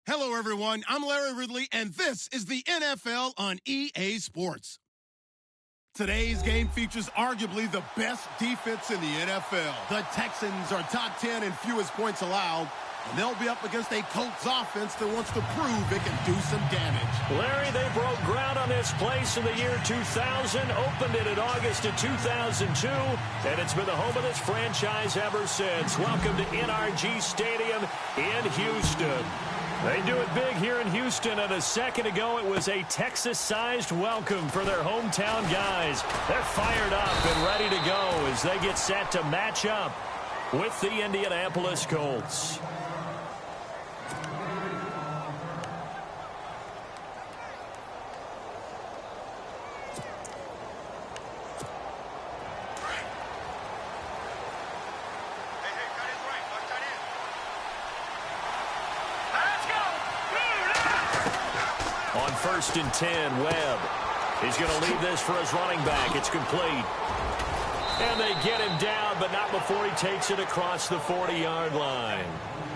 Hello, everyone. I'm Larry Ridley, and this is the NFL on EA Sports. Today's game features arguably the best defense in the NFL. The Texans are top 10 in fewest points allowed, and they'll be up against a Colts offense that wants to prove it can do some damage. Larry, they broke ground on this place in the year 2000, opened it in August of 2002, and it's been the home of this franchise ever since. Welcome to NRG Stadium in Houston. They do it big here in Houston, and a second ago it was a Texas-sized welcome for their hometown guys. They're fired up and ready to go as they get set to match up with the Indianapolis Colts. First and 10, Webb. He's going to leave this for his running back. It's complete. And they get him down, but not before he takes it across the 40-yard line.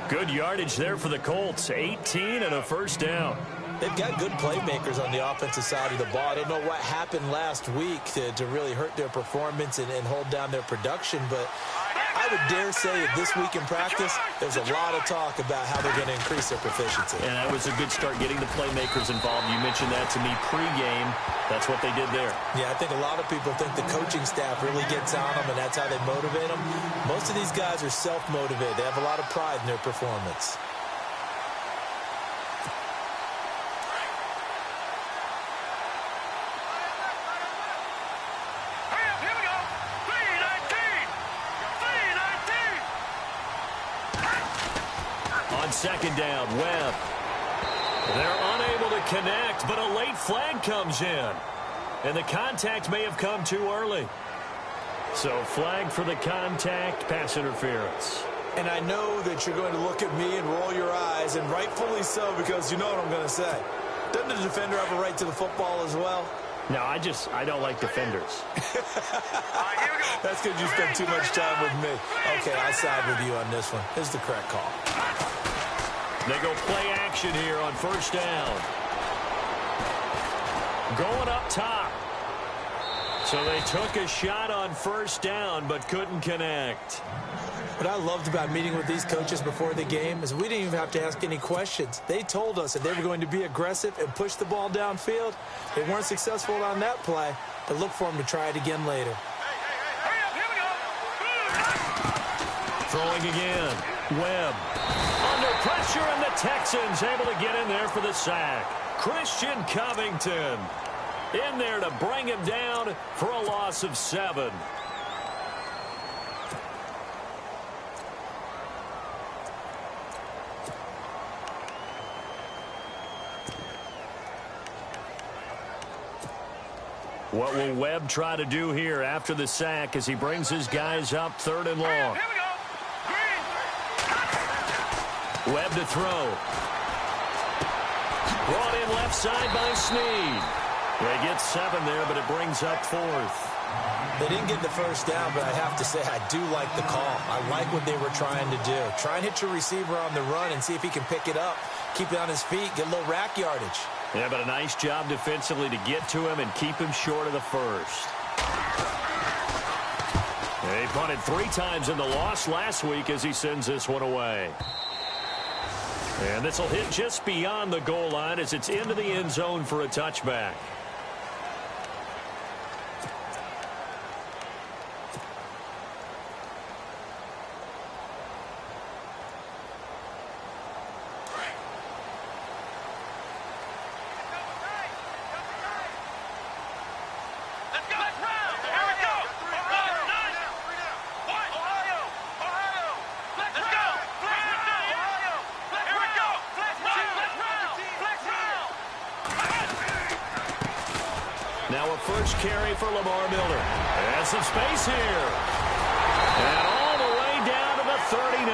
Good yardage there for the Colts. 18 and a first down. They've got good playmakers on the offensive side of the ball. I don't know what happened last week to really hurt their performance and hold down their production, but I would dare say that this week in practice, there's a lot of talk about how they're going to increase their proficiency. And that was a good start getting the playmakers involved. You mentioned that to me pregame. That's what they did there. Yeah, I think a lot of people think the coaching staff really gets on them, and that's how they motivate them. Most of these guys are self-motivated. They have a lot of pride in their performance. Second down, Webb. They're unable to connect, but a late flag comes in. And the contact may have come too early. So flag for the contact, pass interference. And I know that you're going to look at me and roll your eyes, and rightfully so, because you know what I'm going to say. Doesn't the defender have a right to the football as well? No, I don't like defenders. That's because you spend too much time with me. Okay, I'll side with you on this one. This is the correct call. They go play action here on first down. Going up top. So they took a shot on first down but couldn't connect. What I loved about meeting with these coaches before the game is we didn't even have to ask any questions. They told us that they were going to be aggressive and push the ball downfield. They weren't successful on that play, but look for them to try it again later. Throwing again. Webb. Under pressure, and the Texans able to get in there for the sack. Christian Covington in there to bring him down for a loss of 7. What will Webb try to do here after the sack as he brings his guys up 3rd and long? Webb to throw. Brought in left side by Snead. They get 7 there, but it brings up 4th. They didn't get the first down, but I have to say I do like the call. I like what they were trying to do. Try and hit your receiver on the run and see if he can pick it up. Keep it on his feet, get a little rack yardage. Yeah, but a nice job defensively to get to him and keep him short of the first. He punted 3 times in the loss last week as he sends this one away. And this will hit just beyond the goal line as it's into the end zone for a touchback. First carry for Lamar Miller. Has some space here. And all the way down to the 39.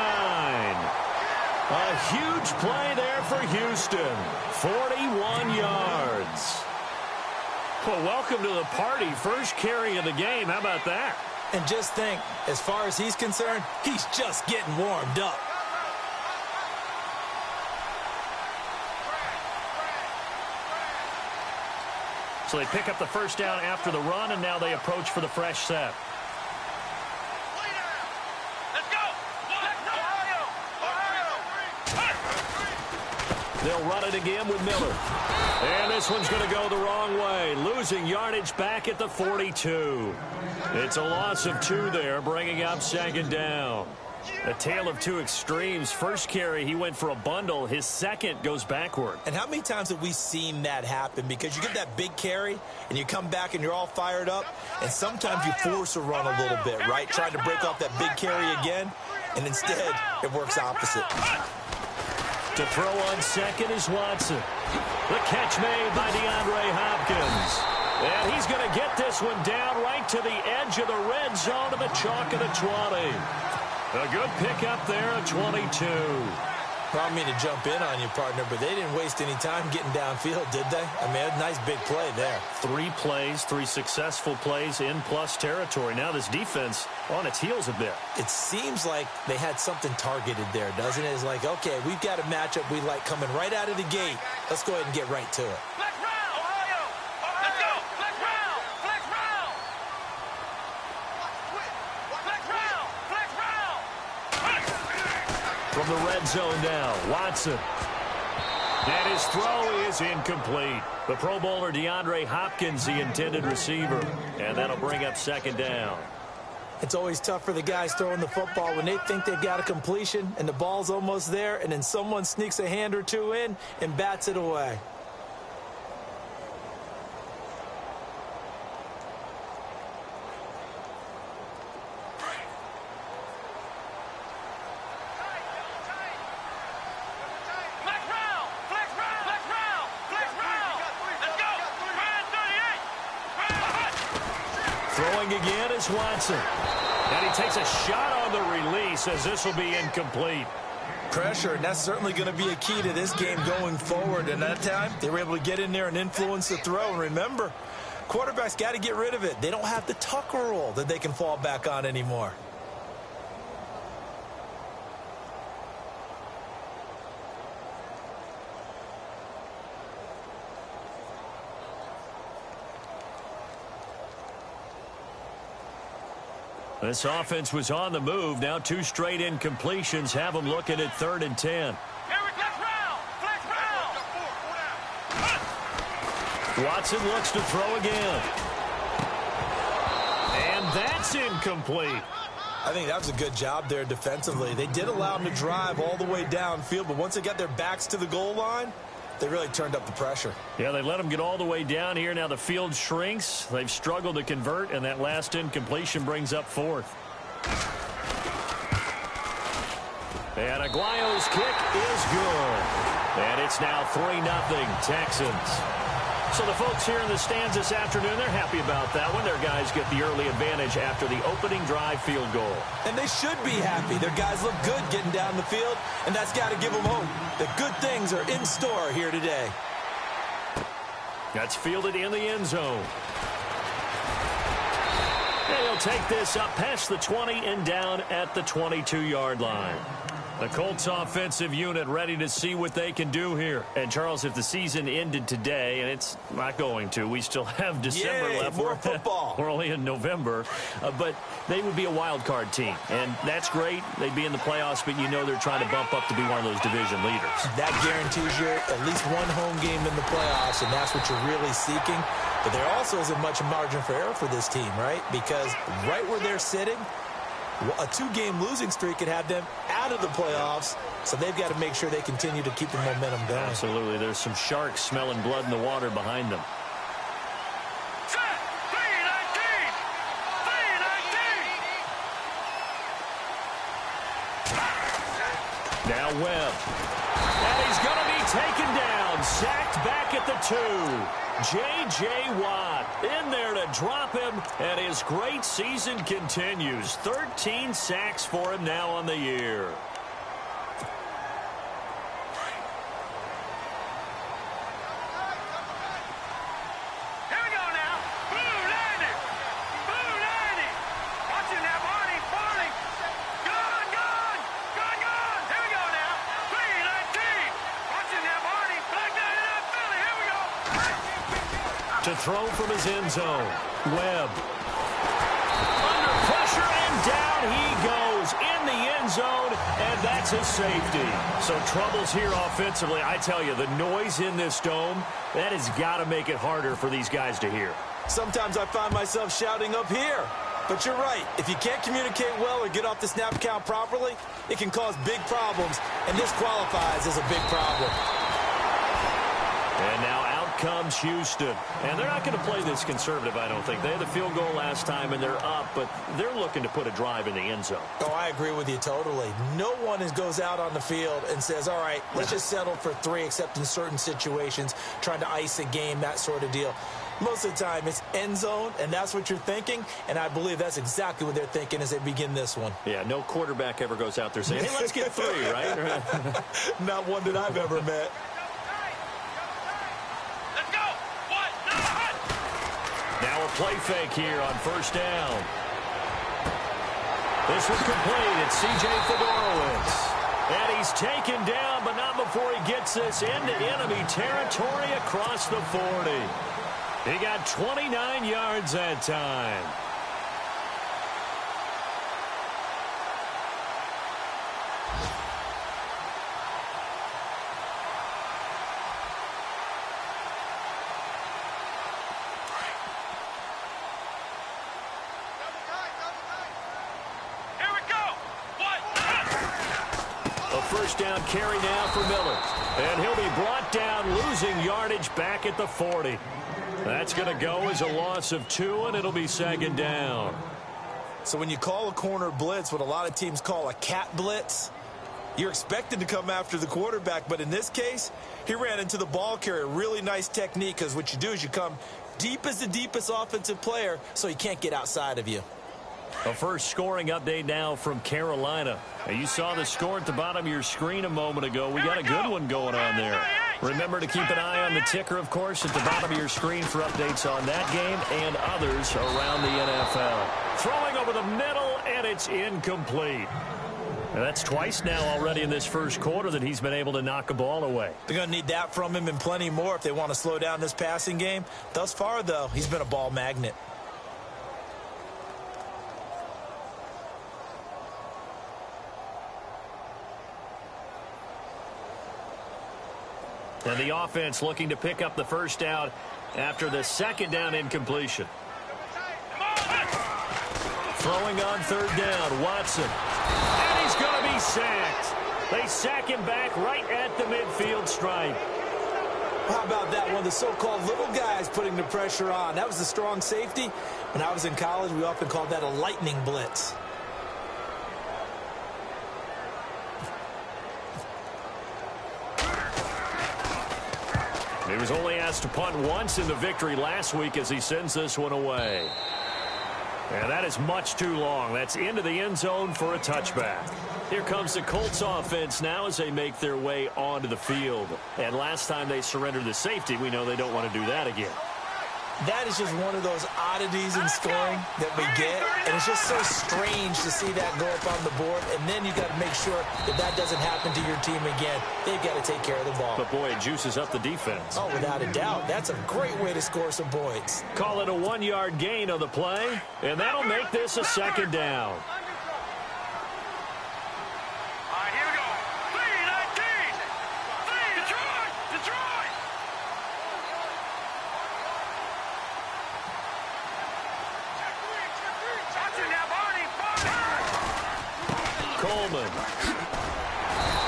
A huge play there for Houston. 41 yards. Well, welcome to the party. First carry of the game. How about that? And just think, as far as he's concerned, he's just getting warmed up. So they pick up the first down after the run, and now they approach for the fresh set. They'll run it again with Miller. And this one's going to go the wrong way, losing yardage back at the 42. It's a loss of 2 there, bringing up second down. A tale of two extremes. First carry, he went for a bundle. His second goes backward. And how many times have we seen that happen? Because you get that big carry, and you come back and you're all fired up, and sometimes you force a run a little bit, right? Trying to break off that big carry again, and instead it works opposite. To throw on second is Watson. The catch made by DeAndre Hopkins. And he's going to get this one down right to the edge of the red zone to the chalk of the 20. A good pickup there at 22. I don't mean to jump in on you, partner, but they didn't waste any time getting downfield, did they? I mean, a nice big play there. 3 plays, 3 successful plays in plus territory. Now this defense on its heels a bit. It seems like they had something targeted there, doesn't it? It's like, okay, we've got a matchup we like coming right out of the gate. Let's go ahead and get right to it. From the red zone now, Watson. And his throw is incomplete. The Pro Bowler DeAndre Hopkins, the intended receiver. And that'll bring up second down. It's always tough for the guys throwing the football when they think they've got a completion and the ball's almost there, and then someone sneaks a hand or two in and bats it away. Throwing again is Watson. And he takes a shot on the release as this will be incomplete. Pressure, and that's certainly going to be a key to this game going forward. And that time, they were able to get in there and influence the throw. And remember, quarterbacks got to get rid of it. They don't have the Tucker rule that they can fall back on anymore. This offense was on the move. Now 2 straight incompletions have them looking at 3rd and 10. Watson looks to throw again. And that's incomplete. I think that was a good job there defensively. They did allow them to drive all the way downfield, but once they got their backs to the goal line, they really turned up the pressure. Yeah, they let them get all the way down here. Now the field shrinks. They've struggled to convert, and that last incompletion brings up 4th. And Aguayo's kick is good. And it's now 3-0 Texans. So the folks here in the stands this afternoon, they're happy about that one. Their guys get the early advantage after the opening drive field goal. And they should be happy. Their guys look good getting down the field, and that's got to give them hope that good things are in store here today. That's fielded in the end zone. And he'll take this up past the 20 and down at the 22-yard line. The Colts offensive unit ready to see what they can do here. And, Charles, if the season ended today, and it's not going to, we still have December left. More football. We're only in November. But they would be a wild card team. And that's great. They'd be in the playoffs, but you know they're trying to bump up to be one of those division leaders. That guarantees you at least one home game in the playoffs, and that's what you're really seeking. But there also isn't much margin for error for this team, right? Because right where they're sitting, a 2-game losing streak could have them out of the playoffs, so they've got to make sure they continue to keep the momentum going. Absolutely. There's some sharks smelling blood in the water behind them. Now Webb. And he's going to be taken down, sacked back at the 2. J.J. Watt in there to drop him, and his great season continues. 13 sacks for him now on the year. to throw from his end zone. Webb. Under pressure, and down he goes in the end zone, and that's a safety. So troubles here offensively. I tell you, the noise in this dome, that has got to make it harder for these guys to hear. Sometimes I find myself shouting up here. But you're right. If you can't communicate well or get off the snap count properly, it can cause big problems, and this qualifies as a big problem. And now out comes Houston. And they're not going to play this conservative, I don't think. They had the field goal last time, and they're up, but they're looking to put a drive in the end zone. Oh, I agree with you totally. No one goes out on the field and says, all right, let's just settle for 3, except in certain situations, trying to ice a game, that sort of deal. Most of the time, it's end zone, and that's what you're thinking, and I believe that's exactly what they're thinking as they begin this one. Yeah, no quarterback ever goes out there saying, hey, let's get 3, right? Not one that I've ever met. Let's go! Now a play fake here on first down. This was complete. It's C.J. Fedorowicz. And he's taken down, but not before he gets this into enemy territory across the 40. He got 29 yards that time. Here we go! A first down carry now for Miller. And he'll be brought down, losing yardage back at the 40. That's going to go as a loss of 2, and it'll be second down. So when you call a corner blitz, what a lot of teams call a cat blitz, you're expected to come after the quarterback. But in this case, he ran into the ball carrier. Really nice technique, because what you do is you come deep as the deepest offensive player, so he can't get outside of you. A first scoring update now from Carolina. Now, you saw the score at the bottom of your screen a moment ago. We got a good one going on there. Remember to keep an eye on the ticker, of course, at the bottom of your screen for updates on that game and others around the NFL. Throwing over the middle, and it's incomplete. And that's twice now already in this first quarter that he's been able to knock a ball away. They're going to need that from him and plenty more if they want to slow down this passing game. Thus far, though, he's been a ball magnet. And the offense looking to pick up the first down after the second down incompletion. Throwing on third down, Watson. And he's going to be sacked. They sack him back right at the midfield stripe. How about that? One of the so-called little guys putting the pressure on. That was the strong safety. When I was in college, we often called that a lightning blitz. He was only asked to punt once in the victory last week as he sends this one away. And that is much too long. That's into the end zone for a touchback. Here comes the Colts offense now as they make their way onto the field. And last time they surrendered the safety, we know they don't want to do that again. That is just one of those oddities in scoring that we get, and it's just so strange to see that go up on the board, and then you got to make sure that that doesn't happen to your team again. They've got to take care of the ball. But, boy, it juices up the defense. Oh, without a doubt. That's a great way to score some points. Call it a 1-yard gain on the play, and that'll make this a second down. Coleman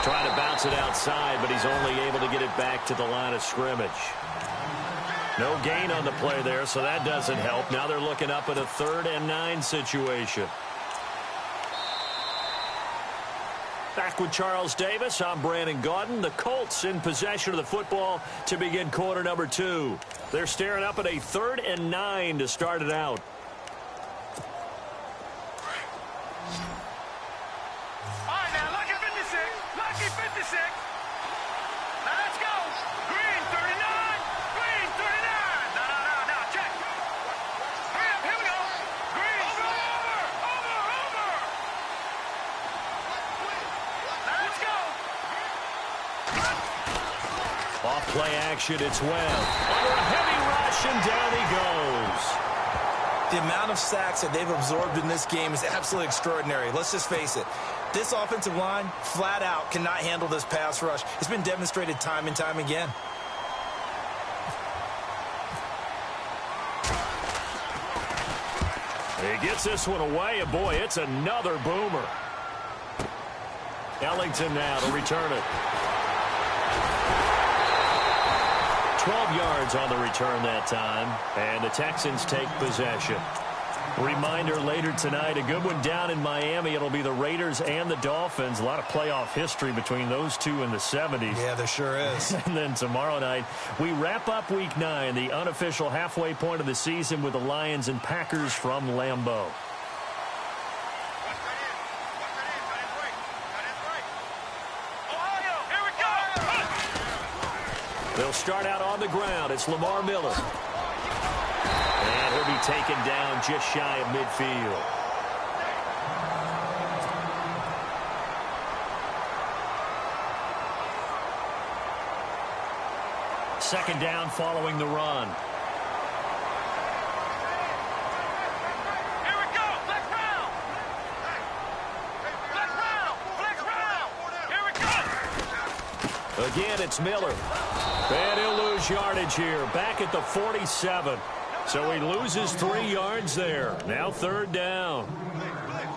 trying to bounce it outside, but he's only able to get it back to the line of scrimmage. No gain on the play there, so that doesn't help. Now they're looking up at a 3rd and 9 situation. Back with Charles Davis, I'm Brandon Gaudin. The Colts in possession of the football to begin quarter number 2. They're staring up at a 3rd and 9 to start it out. Off play action, it's Webb. Under a heavy rush, and down he goes. The amount of sacks that they've absorbed in this game is absolutely extraordinary. Let's just face it. This offensive line, flat out, cannot handle this pass rush. It's been demonstrated time and time again. He gets this one away, and boy, it's another boomer. Ellington now to return it. 12 yards on the return that time, and the Texans take possession. Reminder later tonight, a good one down in Miami. It'll be the Raiders and the Dolphins. A lot of playoff history between those two in the 70s. Yeah, there sure is. And then tomorrow night, we wrap up Week 9, the unofficial halfway point of the season with the Lions and Packers from Lambeau. They'll start out on the ground. It's Lamar Miller. And he'll be taken down just shy of midfield. Second down following the run. Here we go. Flex round. Flex round. Flex round. Here we go. Again, it's Miller. And he'll lose yardage here. Back at the 47. So he loses 3 yards there. Now third down.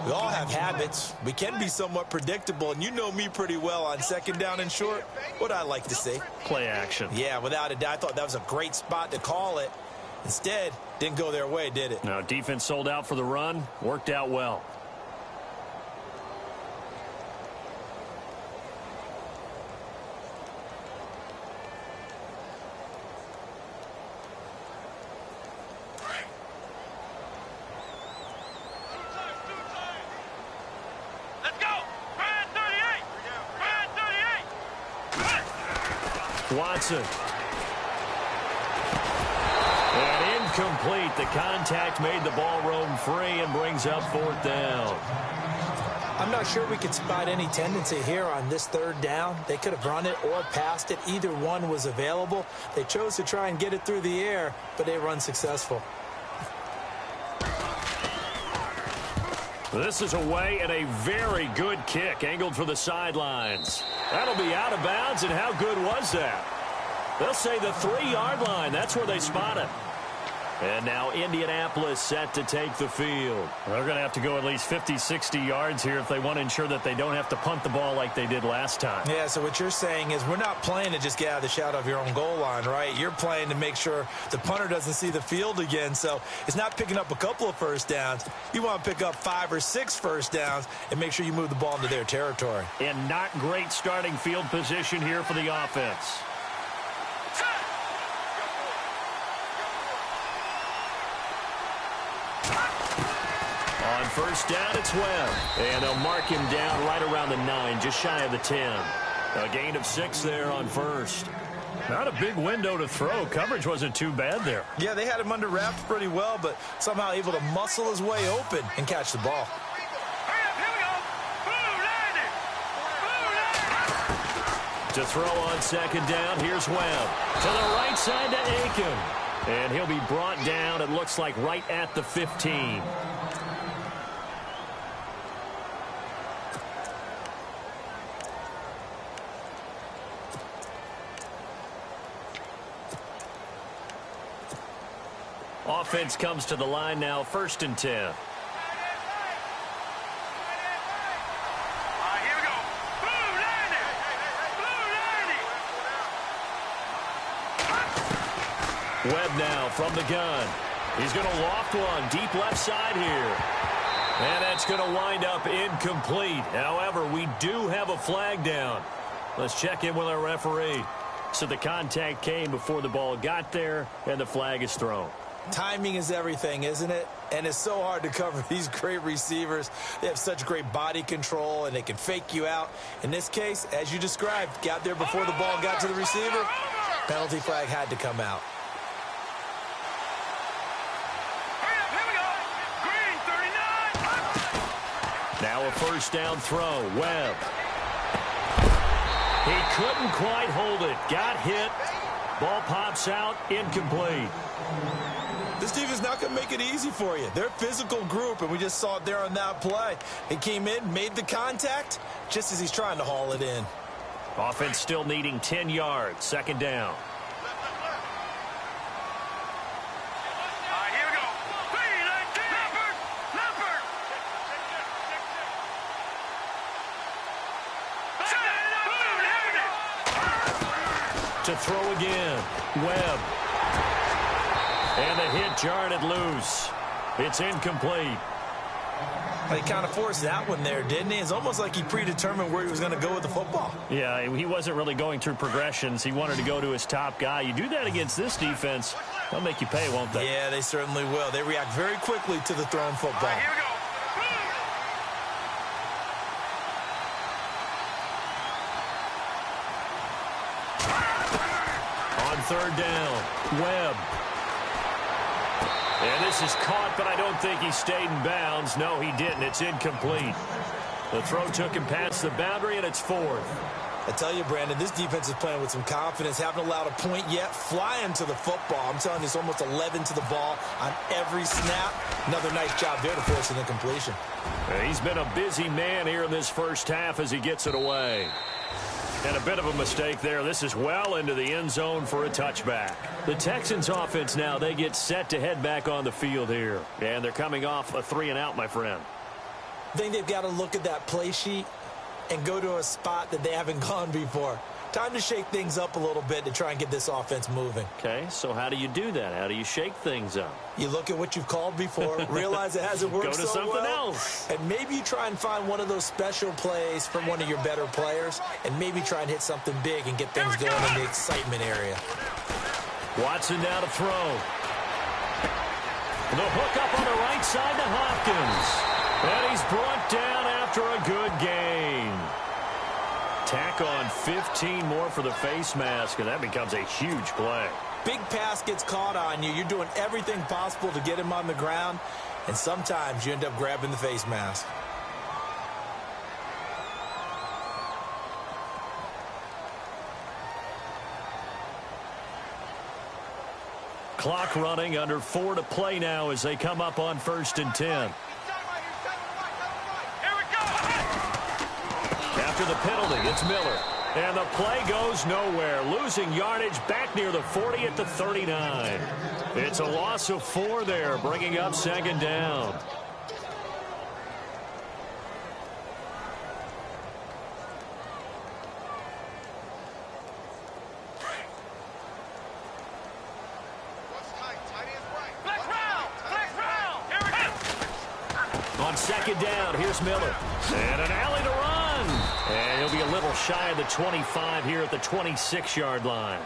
We all have habits. We can be somewhat predictable, and you know me pretty well on second down and short. What I like to see. Play action. Yeah, without a doubt. I thought that was a great spot to call it. Instead, didn't go their way, did it? Now, defense sold out for the run. Worked out well. Watson. And incomplete. The contact made the ball roam free and brings up fourth down. I'm not sure we could spot any tendency here on this third down. They could have run it or passed it. Either one was available. They chose to try and get it through the air, but they run successful. This is away and a very good kick angled for the sidelines. That'll be out of bounds, and how good was that? They'll say the 3-yard line. That's where they spot it. And now Indianapolis set to take the field. They're going to have to go at least 50, 60 yards here if they want to ensure that they don't have to punt the ball like they did last time. Yeah, so what you're saying is we're not playing to just get out of the shadow of your own goal line, right? You're playing to make sure the punter doesn't see the field again. So it's not picking up a couple of first downs. You want to pick up 5 or 6 first downs and make sure you move the ball into their territory. And not great starting field position here for the offense. On first down, it's Webb. And they'll mark him down right around the 9, just shy of the 10. A gain of 6 there on first. Not a big window to throw. Coverage wasn't too bad there. Yeah, they had him under wraps pretty well, but somehow able to muscle his way open and catch the ball. To throw on second down, here's Webb. To the right side to Aiken. And he'll be brought down, it looks like, right at the 15. Offense comes to the line now, 1st and 10. Webb now from the gun. He's going to loft one deep left side here. And that's going to wind up incomplete. However, we do have a flag down. Let's check in with our referee. So the contact came before the ball got there, and the flag is thrown. Timing is everything, isn't it? And it's so hard to cover these great receivers. They have such great body control, and they can fake you out. In this case, as you described, got there before the ball got to the receiver. Penalty flag had to come out. Now a first down throw. Webb. He couldn't quite hold it. Got hit. Ball pops out, incomplete. This team is not going to make it easy for you. They're a physical group, and we just saw it there on that play. He came in, made the contact, just as he's trying to haul it in. Offense still needing 10 yards. Second down. Here we go. To throw again. Webb. And the hit jarred it loose. It's incomplete. He kind of forced that one there, didn't he? It's almost like he predetermined where he was going to go with the football. Yeah, he wasn't really going through progressions. He wanted to go to his top guy. You do that against this defense, they'll make you pay, won't they? Yeah, they certainly will. They react very quickly to the thrown football. Here we go. On third down, Webb. And this is caught, but I don't think he stayed in bounds. No, he didn't. It's incomplete. The throw took him past the boundary, and it's fourth. I tell you, Brandon, this defense is playing with some confidence. Haven't allowed a point yet. Flying to the football. I'm telling you, it's almost 11 to the ball on every snap. Another nice job there to force an incompletion. He's been a busy man here in this first half as he gets it away. And a bit of a mistake there. This is well into the end zone for a touchback. The Texans offense now, they get set to head back on the field here. And they're coming off a 3-and-out, my friend. I think they've got to look at that play sheet and go to a spot that they haven't gone before. Time to shake things up a little bit to try and get this offense moving. Okay, so how do you do that? How do you shake things up? You look at what you've called before, realize it hasn't worked Go to so something well, else. and maybe you try and find one of those special plays from one of your better players, and maybe try and hit something big and get things going in the excitement area. Watson now to throw. The hook up on the right side to Hopkins. And he's brought down after a good gain. Tack on 15 more for the face mask, and that becomes a huge play. Big pass gets caught on you. You're doing everything possible to get him on the ground, and sometimes you end up grabbing the face mask. Clock running, under 4 to play now as they come up on 1st and 10. After the penalty, it's Miller. And the play goes nowhere. Losing yardage back near the 40 at the 39. It's a loss of 4 there, bringing up second down. On second down, here's Miller. And an alley to run. And he'll be a little shy of the 25 here at the 26-yard line.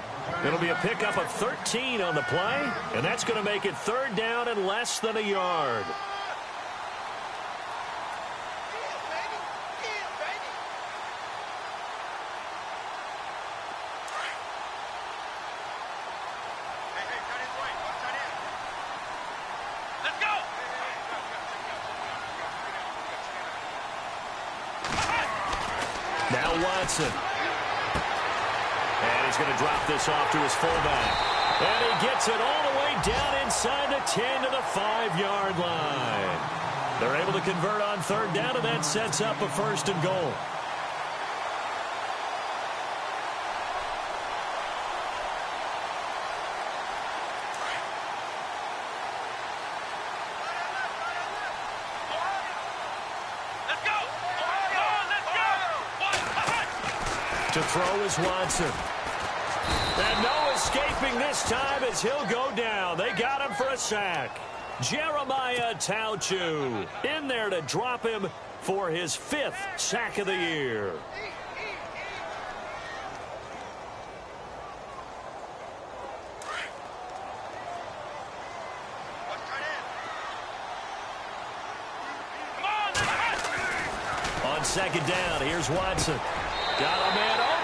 It'll be a pickup of 13 on the play, and that's going to make it third down and less than a yard. Now Watson. And he's going to drop this off to his fullback. And he gets it all the way down inside the 10 to the 5-yard line. They're able to convert on third down, and that sets up a 1st and goal. To throw is Watson. And no escaping this time as he'll go down. They got him for a sack. Jeremiah Tauchu in there to drop him for his 5th sack of the year. On second down, here's Watson. Got a man open.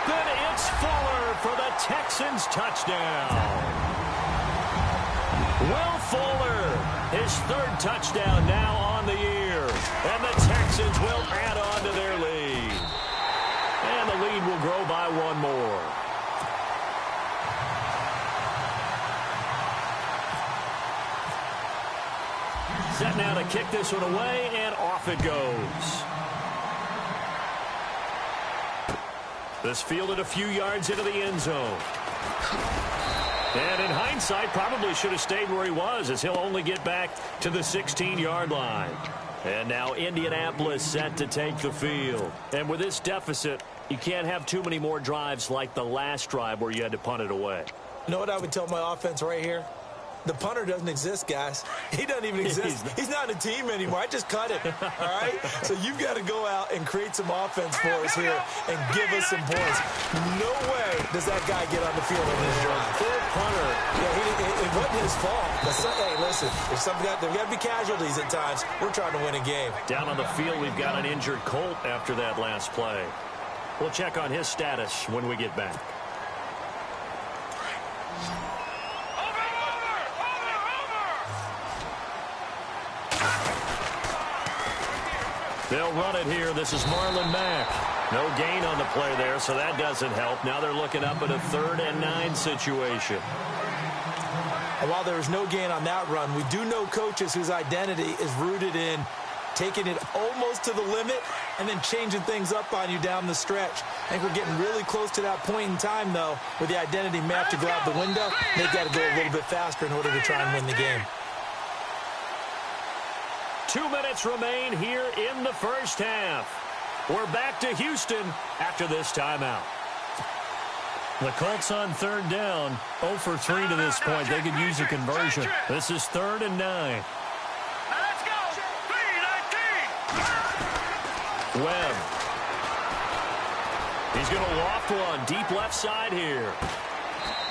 It's Fuller for the Texans touchdown. Will Fuller, his 3rd touchdown now on the year. And the Texans will add on to their lead. And the lead will grow by 1 more. Set now to kick this one away, and off it goes. This fielded a few yards into the end zone. And in hindsight, probably should have stayed where he was, as he'll only get back to the 16-yard line. And now Indianapolis set to take the field. And with this deficit, you can't have too many more drives like the last drive where you had to punt it away. You know what I would tell my offense right here? The punter doesn't exist, guys. He doesn't even exist. He's not a team anymore. I just cut it, all right? So you've got to go out and create some offense for us here and give us some points. No way does that guy get on the field on this drive. Poor punter. Yeah, it wasn't his fault. But hey, listen, there's got to be casualties at times. We're trying to win a game. Down on the field, we've got an injured Colt after that last play. We'll check on his status when we get back. They'll run it here. This is Marlon Mack. No gain on the play there, so that doesn't help. Now they're looking up at a 3rd and 9 situation. And while there is no gain on that run, we do know coaches whose identity is rooted in taking it almost to the limit and then changing things up on you down the stretch. I think we're getting really close to that point in time, though, where the identity may have to go out the window. They've got to go a little bit faster in order to try and win the game. 2 minutes remain here in the first half. We're back to Houston after this timeout. The Colts on 3rd down, 0 for 3 to this point. They could use a conversion. This is 3rd and 9. Now let's go. 3-19. Webb. He's going to loft one deep left side here.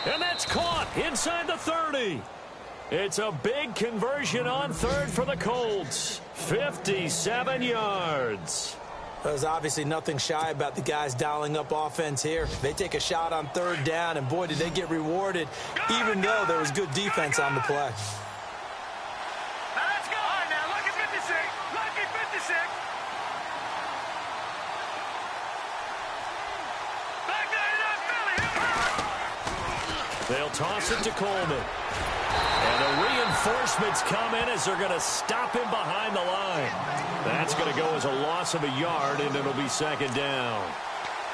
And that's caught inside the 30. It's a big conversion on 3rd for the Colts. 57 yards. There's obviously nothing shy about the guys dialing up offense here. They take a shot on 3rd down, and boy, did they get rewarded, even though there was good defense on the play. Now let's go. All right, now, lucky 56. Lucky 56. Back there, They'll toss it to Coleman. And the reinforcements come in as they're going to stop him behind the line. That's going to go as a loss of a yard, and it'll be 2nd down.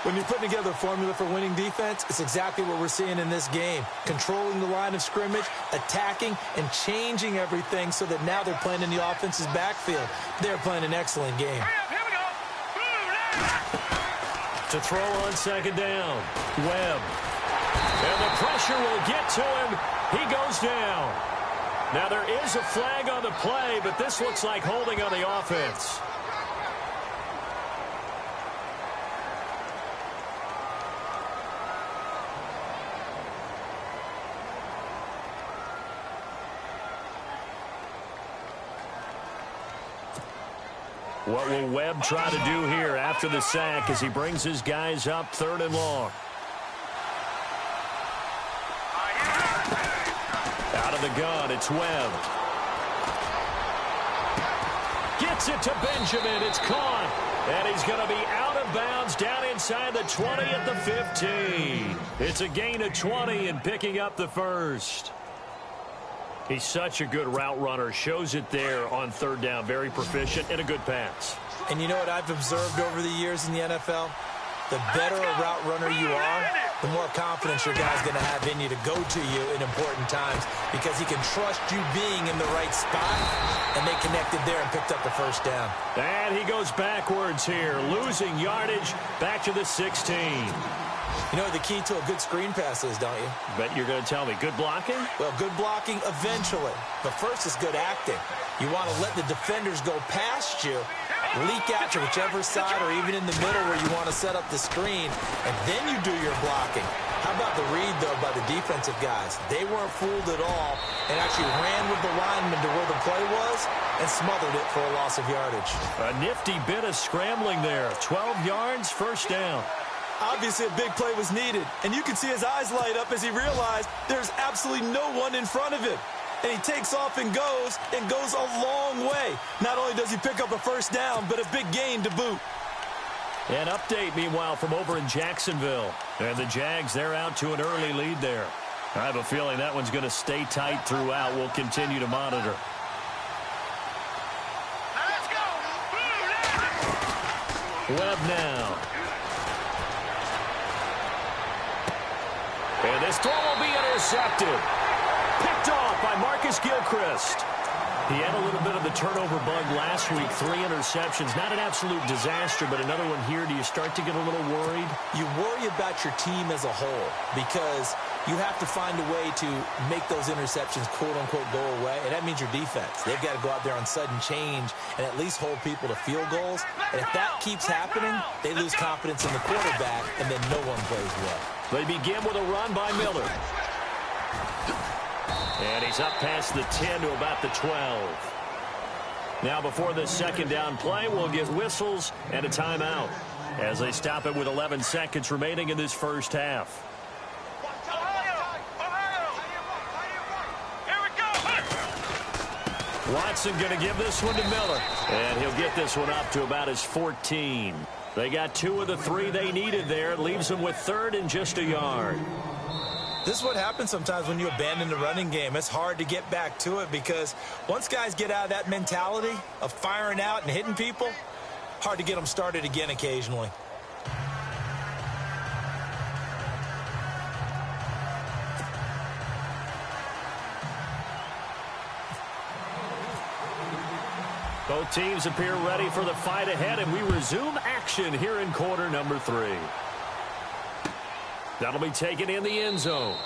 When you put together a formula for winning defense, it's exactly what we're seeing in this game. Controlling the line of scrimmage, attacking, and changing everything so that now they're playing in the offense's backfield. They're playing an excellent game. Here we go. To throw on 2nd down, Webb. And the pressure will get to him. He goes down. Now there is a flag on the play, but this looks like holding on the offense. What will Webb try to do here after the sack as he brings his guys up 3rd and long? Out of the gun, it's Webb. Gets it to Benjamin. It's caught. And he's going to be out of bounds down inside the 20 at the 15. It's a gain of 20 and picking up the 1st. He's such a good route runner. Shows it there on 3rd down. Very proficient and a good pass. And you know what I've observed over the years in the NFL? The better a route runner you are, the more confidence your guy's going to have in you to go to you in important times because he can trust you being in the right spot, and they connected there and picked up the 1st down. And he goes backwards here, losing yardage back to the 16. You know what the key to a good screen pass is, don't you? Bet you're going to tell me. Good blocking? Well, good blocking eventually. But first is good acting. You want to let the defenders go past you, leak out to whichever side or even in the middle where you want to set up the screen, and then you do your blocking. How about the read, though, by the defensive guys? They weren't fooled at all and actually ran with the lineman to where the play was and smothered it for a loss of yardage. A nifty bit of scrambling there. 12 yards, 1st down. Obviously, a big play was needed, and you can see his eyes light up as he realized there's absolutely no one in front of him. And he takes off and goes a long way. Not only does he pick up a 1st down, but a big gain to boot. An update, meanwhile, from over in Jacksonville. And the Jags, they're out to an early lead there. I have a feeling that one's going to stay tight throughout. We'll continue to monitor. Webb now. And this throw will be intercepted. Picked off by Marcus Gilchrist. He had a little bit of the turnover bug last week. 3 interceptions. Not an absolute disaster, but another one here. Do you start to get a little worried? You worry about your team as a whole because you have to find a way to make those interceptions, quote-unquote, go away, and that means your defense. They've got to go out there on sudden change and at least hold people to field goals. And if that keeps happening, they lose confidence in the quarterback, and then no one plays well. They begin with a run by Miller. And he's up past the 10 to about the 12. Now before this second down play, we'll get whistles and a timeout as they stop it with 11 seconds remaining in this first half. Watson going to give this one to Miller. And he'll get this one up to about his 14. They got 2 of the 3 they needed there. It leaves them with 3rd and just a yard. This is what happens sometimes when you abandon the running game. It's hard to get back to it because once guys get out of that mentality of firing out and hitting people, hard to get them started again occasionally. Both teams appear ready for the fight ahead, and we resume action here in quarter number 3. That'll be taken in the end zone.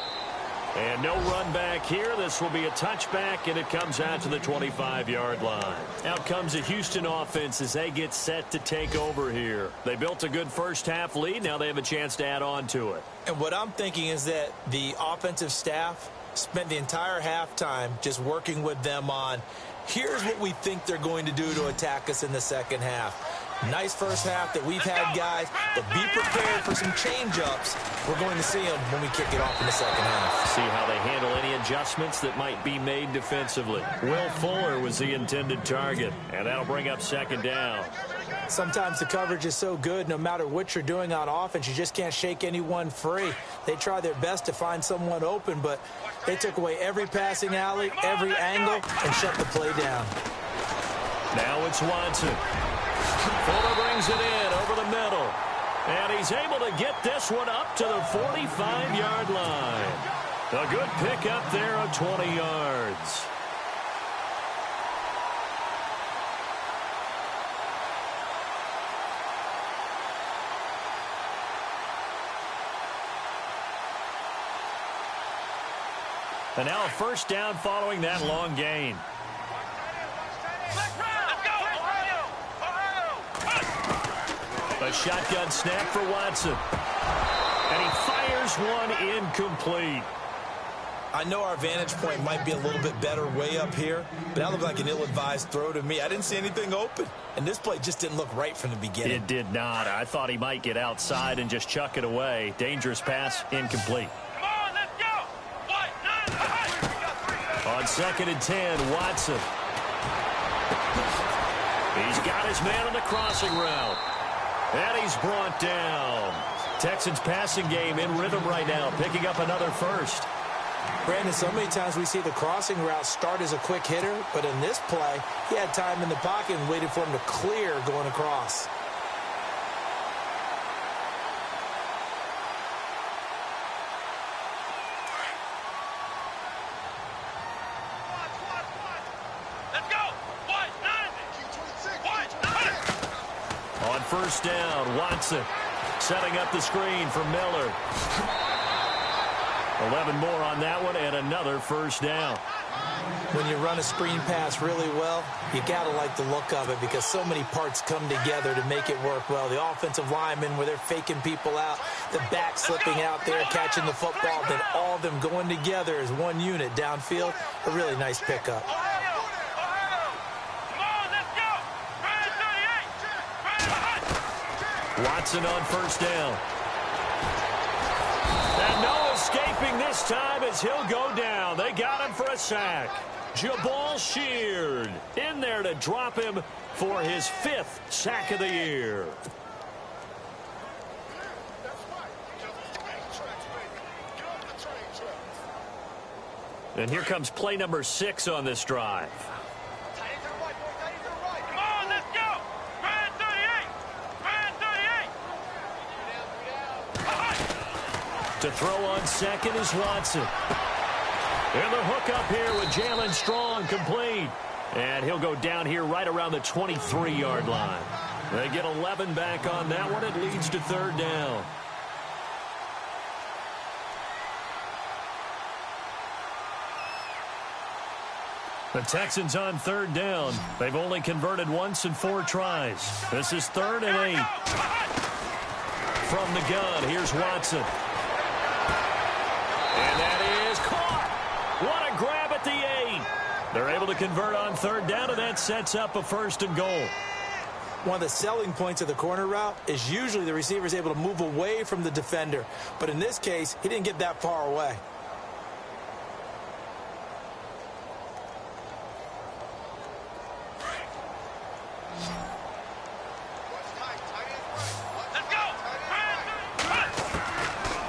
And no run back here. This will be a touchback, and it comes out to the 25-yard line. Out comes the Houston offense as they get set to take over here. They built a good first-half lead. Now they have a chance to add on to it. And what I'm thinking is that the offensive staff spent the entire halftime just working with them on, here's what we think they're going to do to attack us in the second half. Nice first half that we've had, guys, but be prepared for some change-ups. We're going to see them when we kick it off in the second half. See how they handle any adjustments that might be made defensively. Will Fuller was the intended target, and that'll bring up second down. Sometimes the coverage is so good, no matter what you're doing on offense, you just can't shake anyone free. They try their best to find someone open, but they took away every passing alley, every angle, and shut the play down. Now it's Watson. Fuller brings it in over the middle. And he's able to get this one up to the 45-yard line. A good pickup there of 20 yards. And now a first down following that long gain. A shotgun snap for Watson. And he fires one incomplete. I know our vantage point might be a little bit better way up here, but that looked like an ill-advised throw to me. I didn't see anything open, and this play just didn't look right from the beginning. It did not. I thought he might get outside and just chuck it away. Dangerous pass, incomplete. Come on, let's go. On 2nd and 10, Watson. He's got his man on the crossing route. And he's brought down. Texans passing game in rhythm right now, picking up another first. Brandon, so many times we see the crossing route start as a quick hitter, but in this play, he had time in the pocket and waited for him to clear going across. On first down, Watson setting up the screen for Miller. 11 more on that one and another first down. When you run a screen pass really well, you got to like the look of it because so many parts come together to make it work well. The offensive linemen where they're faking people out, the back slipping out there, catching the football, then all of them going together as one unit downfield. A really nice pickup. Watson on first down. And no escaping this time as he'll go down. They got him for a sack. Jabal Sheard in there to drop him for his 5th sack of the year. And here comes play number 6 on this drive. To throw on second is Watson. And the hook up here with Jalen Strong complete. And he'll go down here right around the 23-yard line. They get 11 back on that one. It leads to third down. The Texans on third down. They've only converted once in 4 tries. This is 3rd and 8. From the gun, here's Watson. And that is caught. What a grab at the 8. They're able to convert on third down, and that sets up a 1st and goal. One of the selling points of the corner route is usually the receiver is able to move away from the defender. But in this case, he didn't get that far away.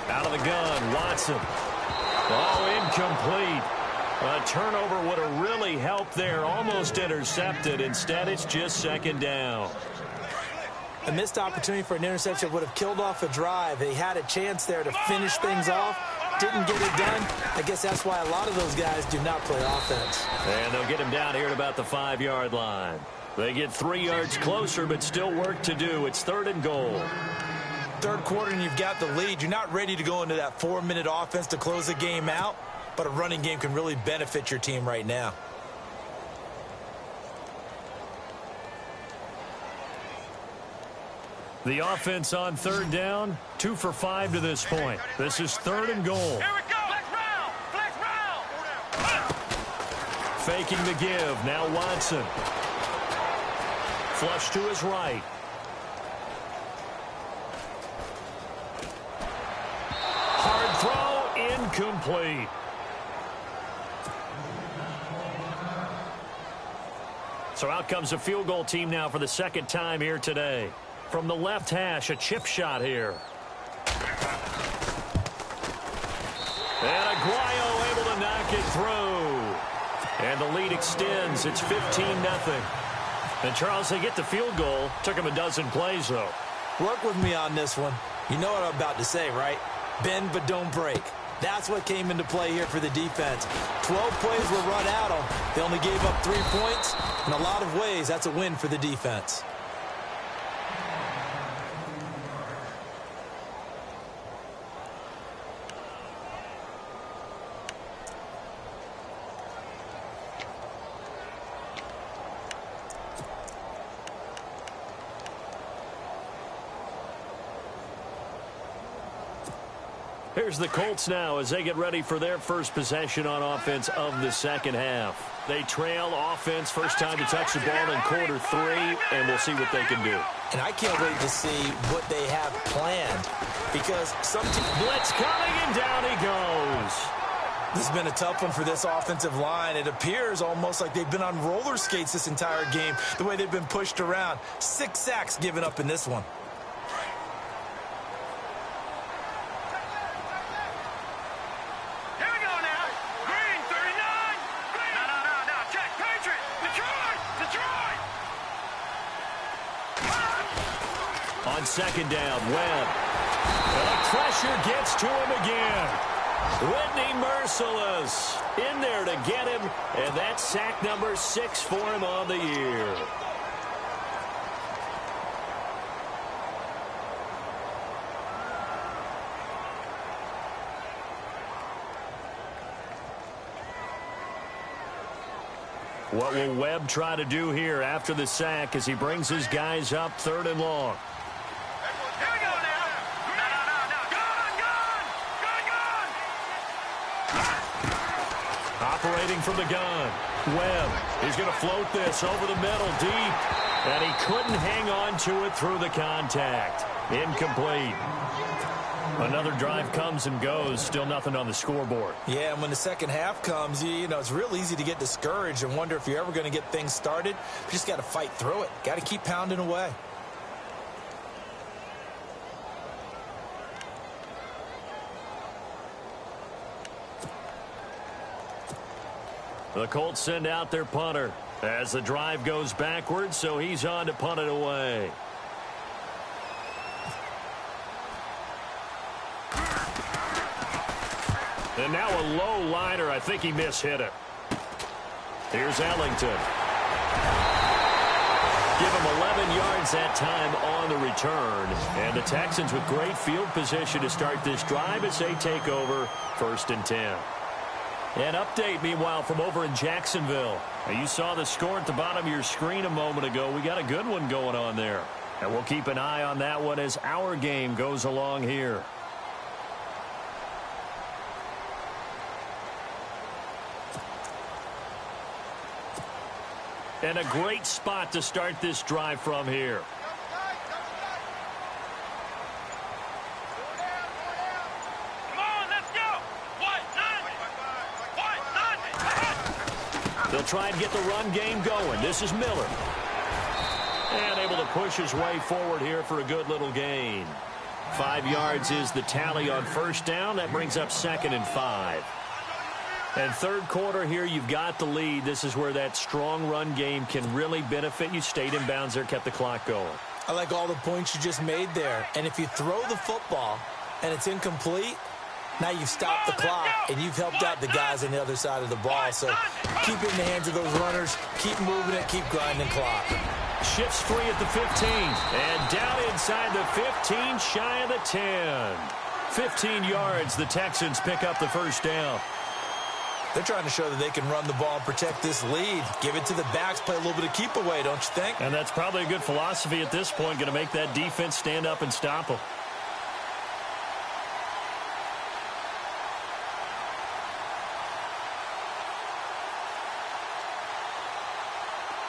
Out of the gun, Watson. Oh, incomplete. A turnover would have really helped there. Almost intercepted. Instead, it's just 2nd down. A missed opportunity for an interception would have killed off a drive. They had a chance there to finish things off. Didn't get it done. I guess that's why a lot of those guys do not play offense. And they'll get him down here at about the 5-yard line. They get 3 yards closer, but still work to do. It's 3rd and goal. Third quarter and you've got the lead. You're not ready to go into that 4-minute offense to close the game out, but a running game can really benefit your team right now. The offense on third down, 2 for 5 to this point. This is 3rd and goal. Here we go. Flex round. Faking the give. Now Watson. Flush to his right. Hard throw, incomplete. So out comes a field goal team now for the 2nd time here today. From the left hash, a chip shot here. And Aguayo able to knock it through. And the lead extends. It's 15-0. And, Charles, they get the field goal. Took them a dozen plays, though. Work with me on this one. You know what I'm about to say, right? Bend but don't break. That's what came into play here for the defense. 12 plays were run out on. They only gave up 3 points. In a lot of ways, that's a win for the defense. Here's the Colts now as they get ready for their first possession on offense of the 2nd half. They trail offense, first time to touch the ball in quarter 3, and we'll see what they can do. And I can't wait to see what they have planned because some blitz coming, and down he goes. This has been a tough one for this offensive line. It appears almost like they've been on roller skates this entire game, the way they've been pushed around. 6 sacks given up in this one. On 2nd down, Webb. And the pressure gets to him again. Whitney Merciless in there to get him, and that's sack number 6 for him on the year. What will Webb try to do here after the sack as he brings his guys up 3rd and long? Operating from the gun. Webb, he's going to float this over the middle deep. And he couldn't hang on to it through the contact. Incomplete. Another drive comes and goes. Still nothing on the scoreboard. Yeah, and when the 2nd half comes, you know, it's real easy to get discouraged and wonder if you're ever going to get things started. You just got to fight through it. Got to keep pounding away. The Colts send out their punter as the drive goes backwards, so he's on to punt it away. And now a low liner. I think he mishit it. Here's Ellington. Give him 11 yards that time on the return. And the Texans with great field position to start this drive as they take over 1st and 10. An update, meanwhile, from over in Jacksonville. Now, you saw the score at the bottom of your screen a moment ago. We got a good one going on there. And we'll keep an eye on that one as our game goes along here. And a great spot to start this drive from here. Come on, let's go. They'll try and get the run game going. This is Miller. And able to push his way forward here for a good little gain. 5 yards is the tally on 1st down. That brings up 2nd and 5. And 3rd quarter here, you've got the lead. This is where that strong run game can really benefit you. Stayed in bounds there, kept the clock going. I like all the points you just made there. And if you throw the football and it's incomplete, now you've stopped the clock and you've helped out the guys on the other side of the ball. So keep it in the hands of those runners. Keep moving it. Keep grinding clock. Shifts free at the 15. And down inside the 15, shy of the 10. 15 yards, the Texans pick up the 1st down. They're trying to show that they can run the ball and protect this lead. Give it to the backs, play a little bit of keep away, don't you think? And that's probably a good philosophy at this point, going to make that defense stand up and stop them.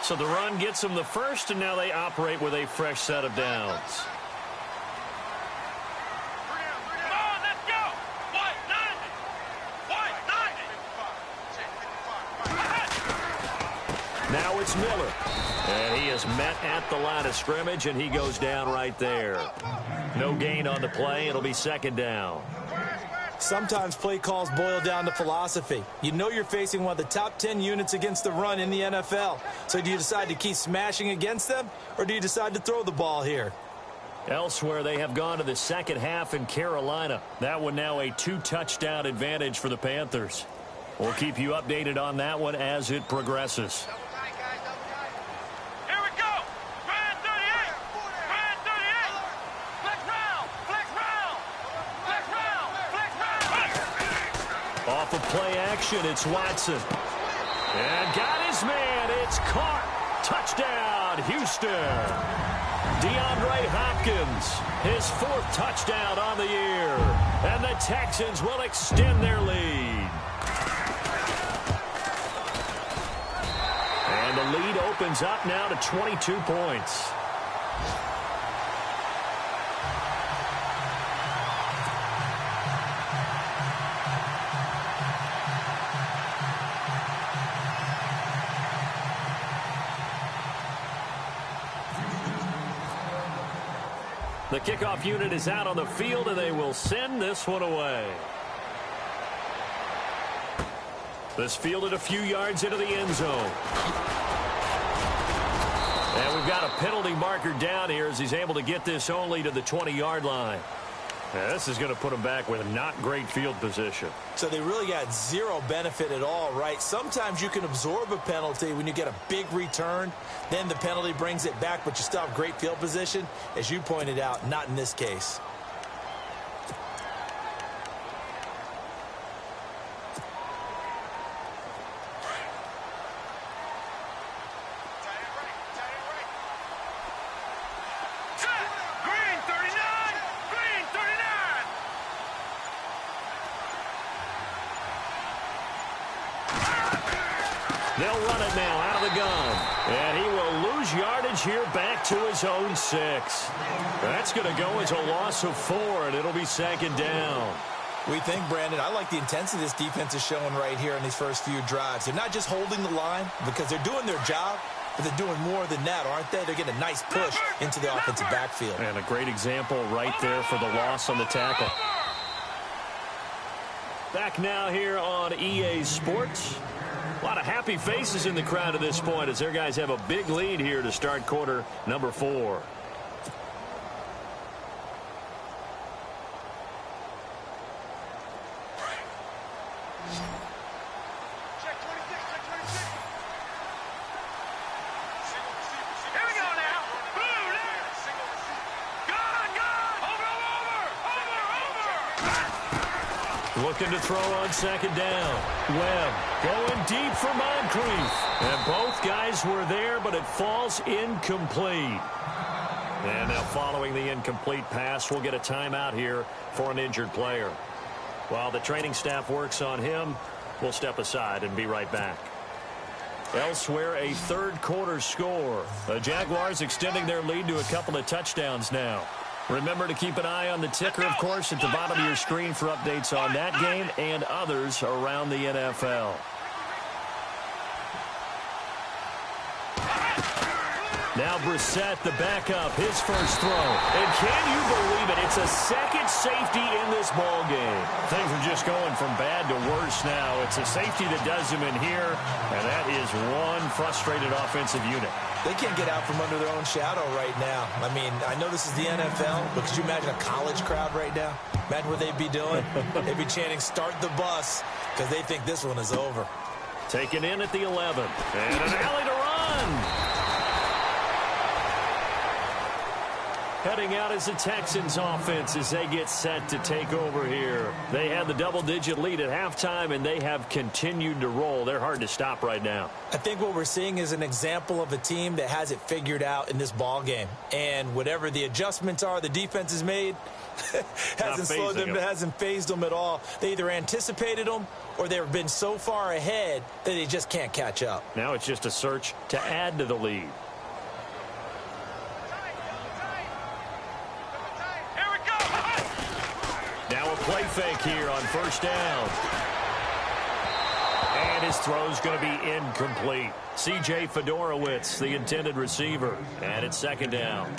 So the run gets them the 1st, and now they operate with a fresh set of downs. Now it's Miller. And he is met at the line of scrimmage, and he goes down right there. No gain on the play. It'll be 2nd down. Sometimes play calls boil down to philosophy. You know you're facing one of the top 10 units against the run in the NFL. So do you decide to keep smashing against them, or do you decide to throw the ball here? Elsewhere, they have gone to the 2nd half in Carolina. That one now a 2-touchdown advantage for the Panthers. We'll keep you updated on that one as it progresses. Off of play action, it's Watson. And got his man. It's caught. Touchdown, Houston. DeAndre Hopkins, his 4th touchdown on the year. And the Texans will extend their lead. And the lead opens up now to 22 points. The kickoff unit is out on the field, and they will send this one away. This fielded a few yards into the end zone. And we've got a penalty marker down here as he's able to get this only to the 20-yard line. Now, this is going to put him back with not great field position. So they really got zero benefit at all, right? Sometimes you can absorb a penalty when you get a big return. Then the penalty brings it back, but you still have great field position. As you pointed out, not in this case. They'll run it now out of the gun. And he will lose yardage here back to his own 6. That's going to go as a loss of 4, and it'll be 2nd down. We think, Brandon, I like the intensity this defense is showing right here in these first few drives. They're not just holding the line because they're doing their job, but they're doing more than that, aren't they? They're getting a nice push into the offensive backfield. And a great example right there for the loss on the tackle. Back now here on EA Sports. A lot of happy faces in the crowd at this point as their guys have a big lead here to start quarter number 4. Check 26, check 26. Here we go now. Blue there. Gone. Over. Looking to throw on second down. Webb going deep for Moncrief. And both guys were there, but it falls incomplete. And now following the incomplete pass, we'll get a timeout here for an injured player. While the training staff works on him, we'll step aside and be right back. Elsewhere, a third quarter score. The Jaguars extending their lead to a couple of touchdowns now. Remember to keep an eye on the ticker, of course, at the bottom of your screen for updates on that game and others around the NFL. Now Brissett, the backup, his first throw. And can you believe it? It's a second safety in this ball game. Things are just going from bad to worse now. It's a safety that does him in here, and that is one frustrated offensive unit. They can't get out from under their own shadow right now. I mean, I know this is the NFL, but could you imagine a college crowd right now? Imagine what they'd be doing. They'd be chanting, "Start the bus," because they think this one is over. Taken in at the 11. And an alley to run. Heading out is the Texans offense as they get set to take over here. They had the double-digit lead at halftime, and they have continued to roll. They're hard to stop right now. I think what we're seeing is an example of a team that has it figured out in this ball game. And whatever the adjustments are the defense has made hasn't slowed them, hasn't phased them at all. They either anticipated them or they've been so far ahead that they just can't catch up. Now it's just a search to add to the lead. Now a play fake here on first down. And his throw's going to be incomplete. C.J. Fedorowicz, the intended receiver. And it's second down.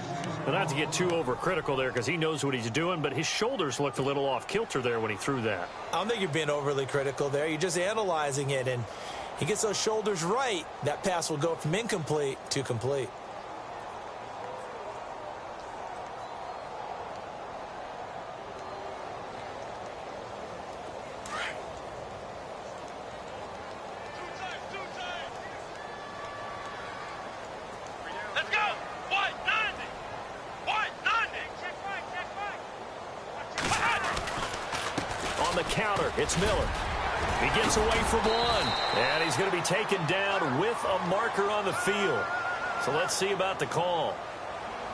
Well, not to get too overcritical there because he knows what he's doing, but his shoulders looked a little off kilter there when he threw that. I don't think you're being overly critical there. You're just analyzing it, and he gets those shoulders right. That pass will go from incomplete to complete. It's Miller. He gets away from one. And he's going to be taken down with a marker on the field. So let's see about the call.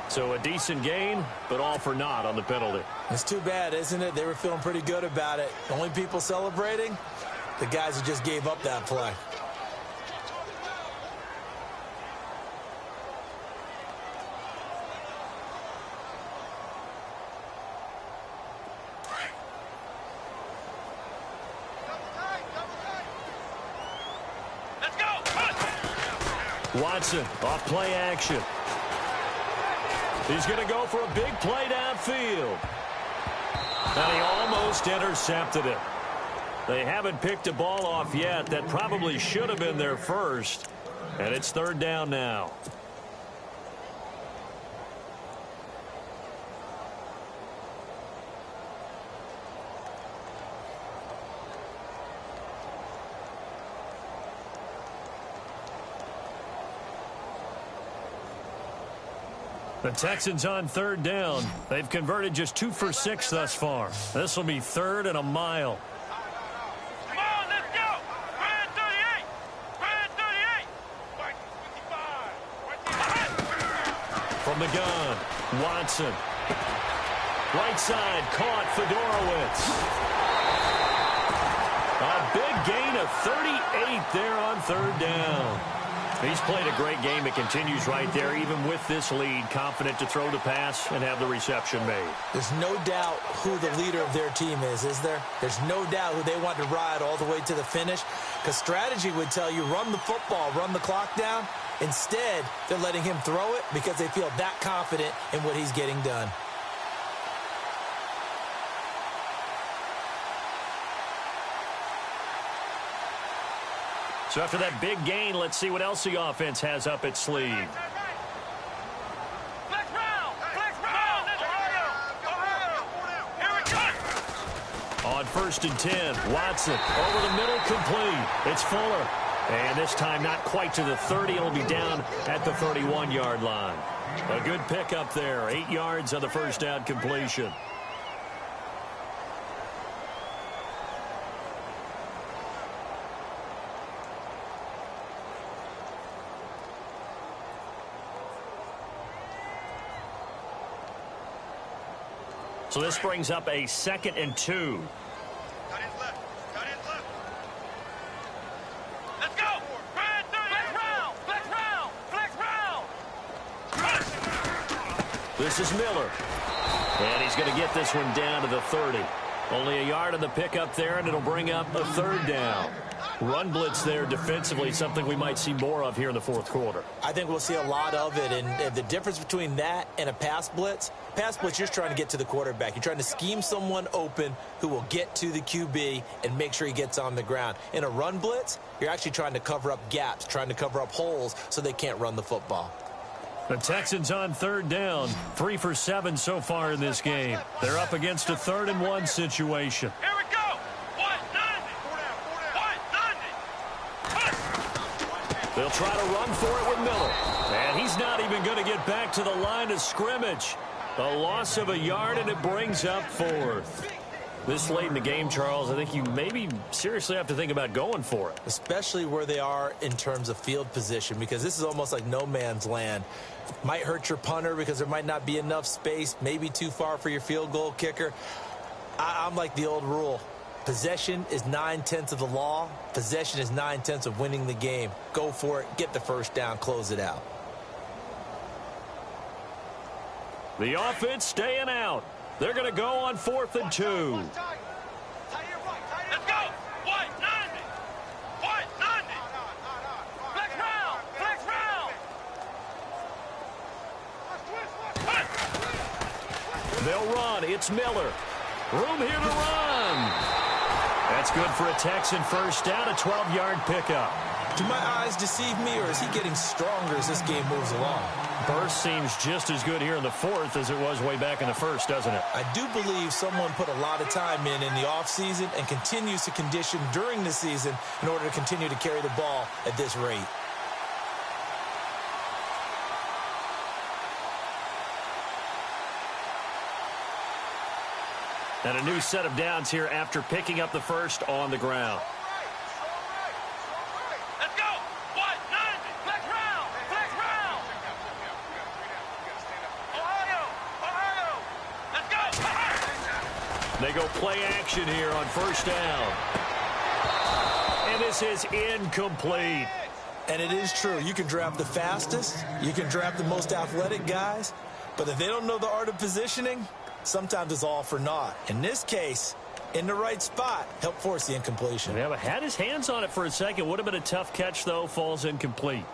So a decent gain, but all for naught on the penalty. It's too bad, isn't it? They were feeling pretty good about it. The only people celebrating, the guys who just gave up that play. Watson off play action. He's going to go for a big play downfield. And he almost intercepted it. They haven't picked a ball off yet. That probably should have been their first. And it's third down now. The Texans on third down. They've converted just 2 for 6 thus far. This will be third and a mile. Come on, let's go. Brad 38. Brad 38. White 55. From the gun, Watson. Right side, caught Fedorowicz. A big gain of 38 there on third down. He's played a great game. It continues right there, even with this lead, confident to throw the pass and have the reception made. There's no doubt who the leader of their team is there? There's no doubt who they want to ride all the way to the finish, because strategy would tell you run the football, run the clock down. Instead, they're letting him throw it because they feel that confident in what he's getting done. So after that big gain, let's see what else the offense has up its sleeve. Flex round. Flex round. Ohio. Here we go. On 1st and 10. Watson over the middle, complete. It's Fuller. And this time not quite to the 30. It'll be down at the 31-yard line. A good pickup there. 8 yards on the first down completion. So this brings up a 2nd and 2. Cut in left. Cut in left. Let's go. Flex round. Flex round. Flex round. This is Miller. And he's going to get this one down to the 30. Only a yard on the pickup there, and it'll bring up a 3rd down. Run blitz there defensively, something we might see more of here in the 4th quarter. I think we'll see a lot of it, and the difference between that and a pass blitz, you're just trying to get to the quarterback. You're trying to scheme someone open who will get to the QB and make sure he gets on the ground. In a run blitz, you're actually trying to cover up gaps, trying to cover up holes so they can't run the football. The Texans on 3rd down, 3 for 7 so far in this game. They're up against a 3rd and 1 situation. Here we go. 190. They'll try to run for it with Miller. And he's not even going to get back to the line of scrimmage. A loss of a yard, and it brings up 4th. This late in the game, Charles, I think you maybe seriously have to think about going for it. Especially where they are in terms of field position, because this is almost like no man's land. Might hurt your punter because there might not be enough space, maybe too far for your field goal kicker. I'm like the old rule. Possession is 9/10 of the law. Possession is 9/10 of winning the game. Go for it. Get the first down. Close it out. The offense staying out. They're going to go on 4th and 2. Let's go. 190. 190. Flex round. Flex round. They'll run. It's Miller. Room here to run. That's good for a Texan first down, a 12-yard pickup. Do my eyes deceive me, or is he getting stronger as this game moves along? Burst seems just as good here in the 4th as it was way back in the 1st, doesn't it? I do believe someone put a lot of time in the offseason and continues to condition during the season in order to continue to carry the ball at this rate. And a new set of downs here after picking up the first on the ground. Let's go. 190. Flex round. Flex round. Ohio. Let's go. They go play action here on first down. And this is incomplete. And it is true. You can draft the fastest. You can draft the most athletic guys. But if they don't know the art of positioning, sometimes it's all for naught. In this case, in the right spot, helped force the incompletion. Yeah, but had his hands on it for a second. Would have been a tough catch, though. Falls incomplete.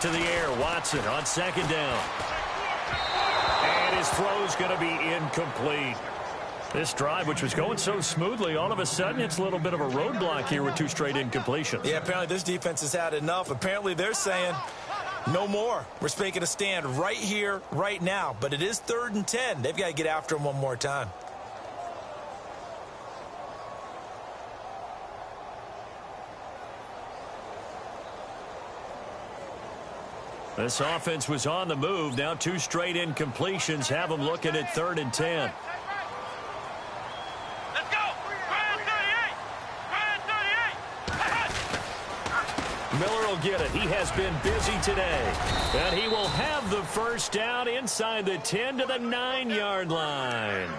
To the air, Watson on 2nd down. And his throw's going to be incomplete. This drive, which was going so smoothly, all of a sudden it's a little bit of a roadblock here with 2 straight incompletions. Yeah, apparently this defense has had enough. Apparently they're saying no more. We're making a stand right here, right now. But it is 3rd and 10. They've got to get after him one more time. This offense was on the move. Now 2 straight incompletions have them looking at 3rd and 10. Let's go. Grand 38. Miller will get it. He has been busy today. And he will have the first down inside the 10 to the 9-yard line.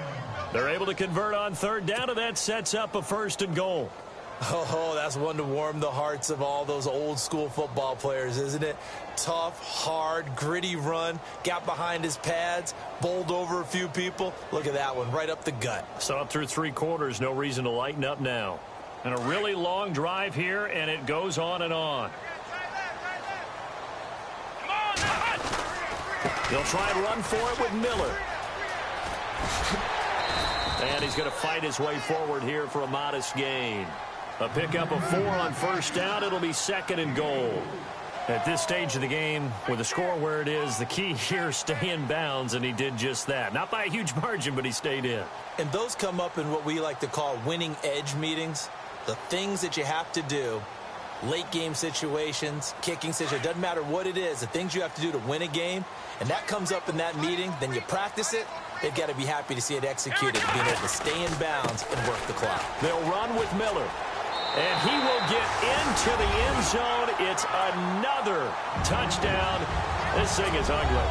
They're able to convert on 3rd down, and that sets up a 1st and goal. Oh, that's one to warm the hearts of all those old school football players, isn't it? Tough, hard, gritty run, got behind his pads, bowled over a few people. Look at that one, right up the gut. Saw it through 3 quarters, no reason to lighten up now. And a really long drive here, and it goes on and on. They'll try and run for it with Miller. And he's going to fight his way forward here for a modest gain. A pickup of 4 on first down. It'll be 2nd and goal. At this stage of the game, with the score where it is, the key here is stay in bounds, and he did just that. Not by a huge margin, but he stayed in. And those come up in what we like to call winning edge meetings. The things that you have to do, late game situations, kicking situations, doesn't matter what it is, the things you have to do to win a game, and that comes up in that meeting, then you practice it. They've got to be happy to see it executed, being able to stay in bounds and work the clock. They'll run with Miller. And he will get into the end zone. It's another touchdown. This thing is ugly.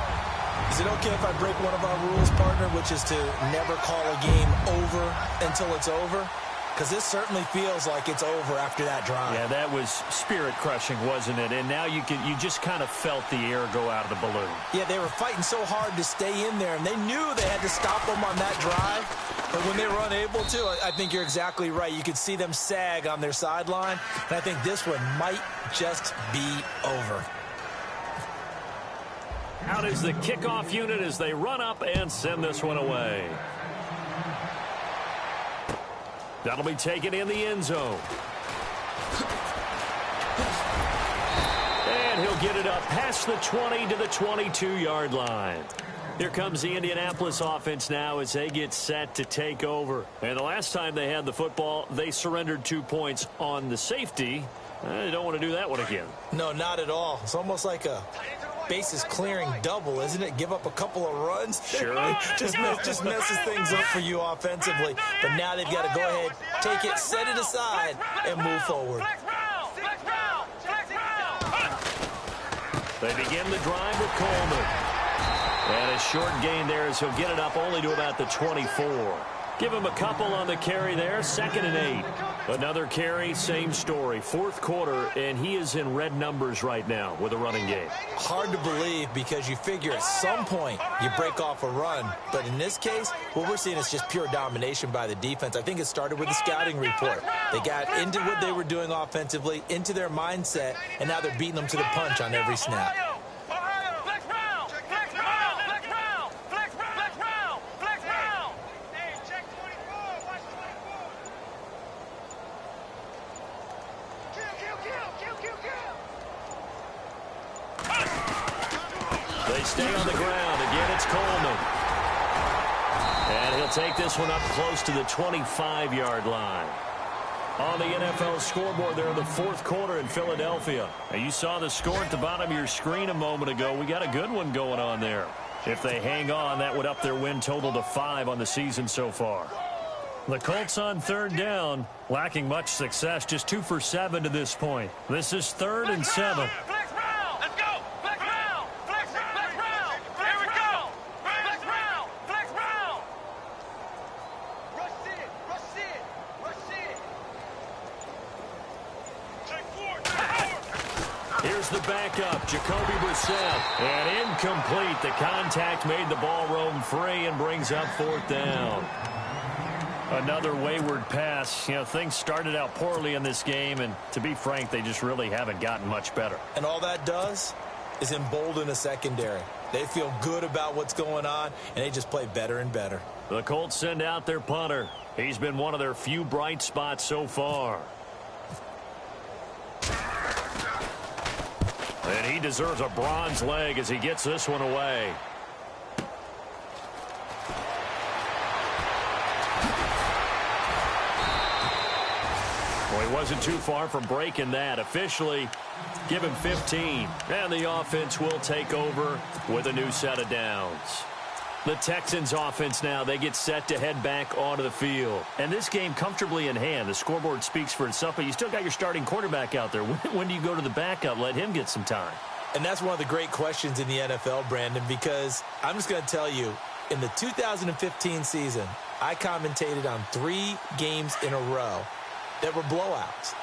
Is it okay if I break one of our rules, partner, which is to never call a game over until it's over? Because this certainly feels like it's over after that drive. Yeah, that was spirit-crushing, wasn't it? And now you just kind of felt the air go out of the balloon. Yeah, they were fighting so hard to stay in there, and they knew they had to stop them on that drive. But when they were unable to, I think you're exactly right. You could see them sag on their sideline, and I think this one might just be over. Out is the kickoff unit as they run up and send this one away. That'll be taken in the end zone. And he'll get it up past the 20 to the 22-yard line. Here comes the Indianapolis offense now as they get set to take over. And the last time they had the football, they surrendered 2 points on the safety. They don't want to do that one again. No, not at all. It's almost like a bases clearing double, isn't it? Give up a couple of runs. Sure. just messes things up for you offensively. But now they've got to go ahead, take it, set it aside, and move forward. They begin the drive with Coleman. And a short gain there as he'll get it up only to about the 24. Give him a couple on the carry there, 2nd and 8. Another carry, same story. 4th quarter, and he is in red numbers right now with a running game. Hard to believe because you figure at some point you break off a run. But in this case, what we're seeing is just pure domination by the defense. I think it started with the scouting report. They got into what they were doing offensively, into their mindset, and now they're beating them to the punch on every snap. They stay on the ground. Again, it's Coleman. And he'll take this one up close to the 25-yard line. On the NFL scoreboard there in the 4th quarter in Philadelphia. And you saw the score at the bottom of your screen a moment ago. We got a good one going on there. If they hang on, that would up their win total to 5 on the season so far. The Colts on 3rd down, lacking much success, just 2 for 7 to this point. This is 3rd and 7. Here's the backup, Jacoby Brissett. And incomplete. The contact made the ball roam free and brings up 4th down. Another wayward pass. You know, things started out poorly in this game, and to be frank, they just really haven't gotten much better. And all that does is embolden a secondary. They feel good about what's going on, and they just play better and better. The Colts send out their punter. He's been one of their few bright spots so far. And he deserves a bronze leg as he gets this one away. Well, he wasn't too far from breaking that. Officially, give him 15. And the offense will take over with a new set of downs. The Texans offense now, they get set to head back onto the field. And this game comfortably in hand. The scoreboard speaks for itself, but you still got your starting quarterback out there. When do you go to the backup? Let him get some time. And that's one of the great questions in the NFL, Brandon, because I'm just going to tell you, in the 2015 season, I commentated on 3 games in a row that were blowouts.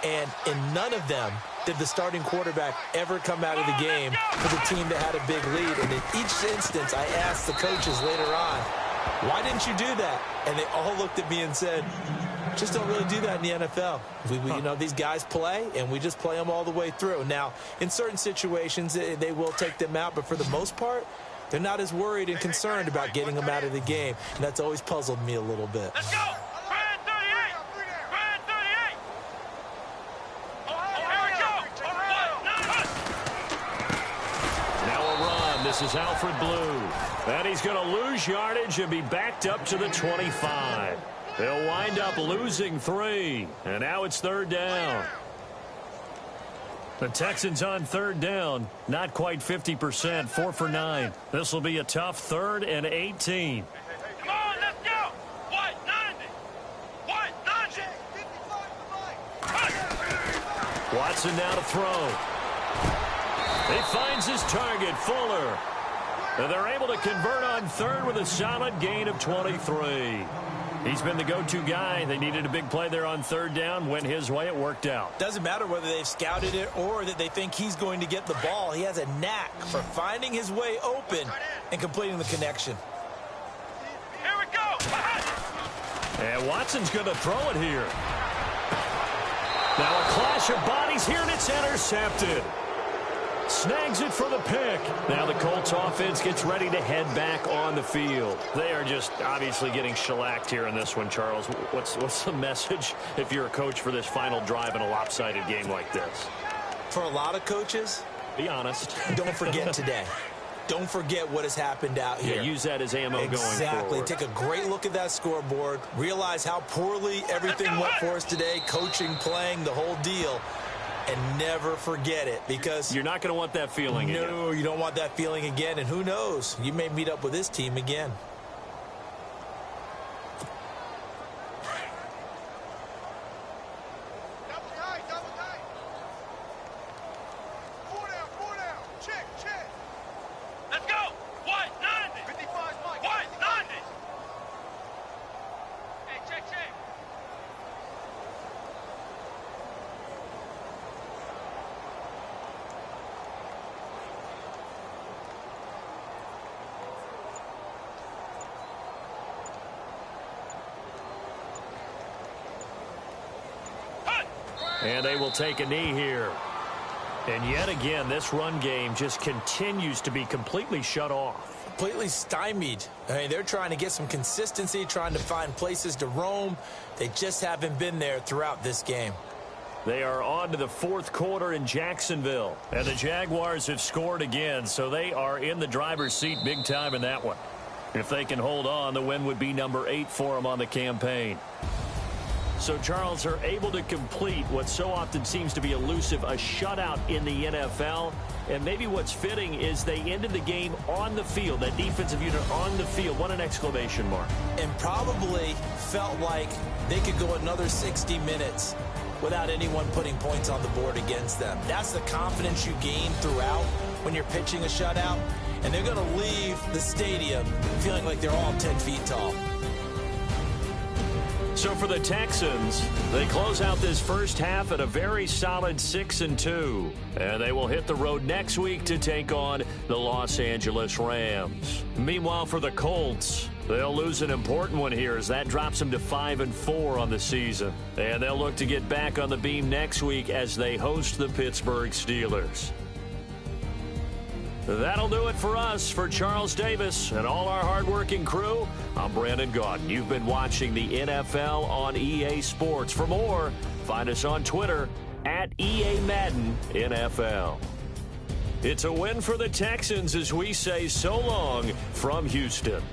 And in none of them did the starting quarterback ever come out of the game for the team that had a big lead. And in each instance, I asked the coaches later on, why didn't you do that? And they all looked at me and said, just don't really do that in the NFL. You know, these guys play, and we just play them all the way through. Now, in certain situations, they will take them out, but for the most part, They're not as worried and concerned about getting him out of the game, and that's always puzzled me a little bit. Let's go! Brand 38! Brand 38! Here we go! Now a run. This is Alfred Blue. And he's going to lose yardage and be backed up to the 25. They'll wind up losing 3. And now it's 3rd down. The Texans on 3rd down. Not quite 50%. 4 for 9. This will be a tough 3rd and 18. Come on, let's go! White 90! White 90! Watson now to throw. He finds his target, Fuller. And they're able to convert on 3rd with a solid gain of 23. He's been the go-to guy. They needed a big play there on 3rd down. Went his way. It worked out. Doesn't matter whether they've scouted it or that they think he's going to get the ball. He has a knack for finding his way open and completing the connection. Here we go! And Watson's going to throw it here. Now a clash of bodies here, and it's intercepted. Snags it for the pick. Now the Colts offense gets ready to head back on the field. They are just obviously getting shellacked here in this one, Charles. What's the message if you're a coach for this final drive in a lopsided game like this? For a lot of coaches, be honest. Don't forget today. Don't forget what has happened out here. Yeah, use that as ammo going forward. Exactly. Take a great look at that scoreboard. Realize how poorly everything went for us today. Coaching, playing, the whole deal. And never forget it, because you're not going to want that feeling again. No, you don't want that feeling again. And who knows? You may meet up with this team again. Double tight, double tight. 4 down. Check. Let's go. White 90. 55 Mike. White 90. Hey, check. And they will take a knee here. And yet again, this run game just continues to be completely shut off. Completely stymied. I mean, they're trying to get some consistency, trying to find places to roam. They just haven't been there throughout this game. They are on to the 4th quarter in Jacksonville. And the Jaguars have scored again, so they are in the driver's seat big time in that one. If they can hold on, the win would be number 8 for them on the campaign. So, Charles, are able to complete what so often seems to be elusive, a shutout in the NFL. And maybe what's fitting is they ended the game on the field, that defensive unit on the field. What an exclamation mark. And probably felt like they could go another 60 minutes without anyone putting points on the board against them. That's the confidence you gain throughout when you're pitching a shutout. And they're going to leave the stadium feeling like they're all 10 feet tall. So for the Texans, they close out this first half at a very solid 6-2. And they will hit the road next week to take on the Los Angeles Rams. Meanwhile, for the Colts, they'll lose an important one here as that drops them to 5-4 on the season. And they'll look to get back on the beam next week as they host the Pittsburgh Steelers. That'll do it for us. For Charles Davis and all our hardworking crew, I'm Brandon Gaudin. You've been watching the NFL on EA Sports. For more, find us on Twitter at EA Madden NFL. It's a win for the Texans as we say so long from Houston.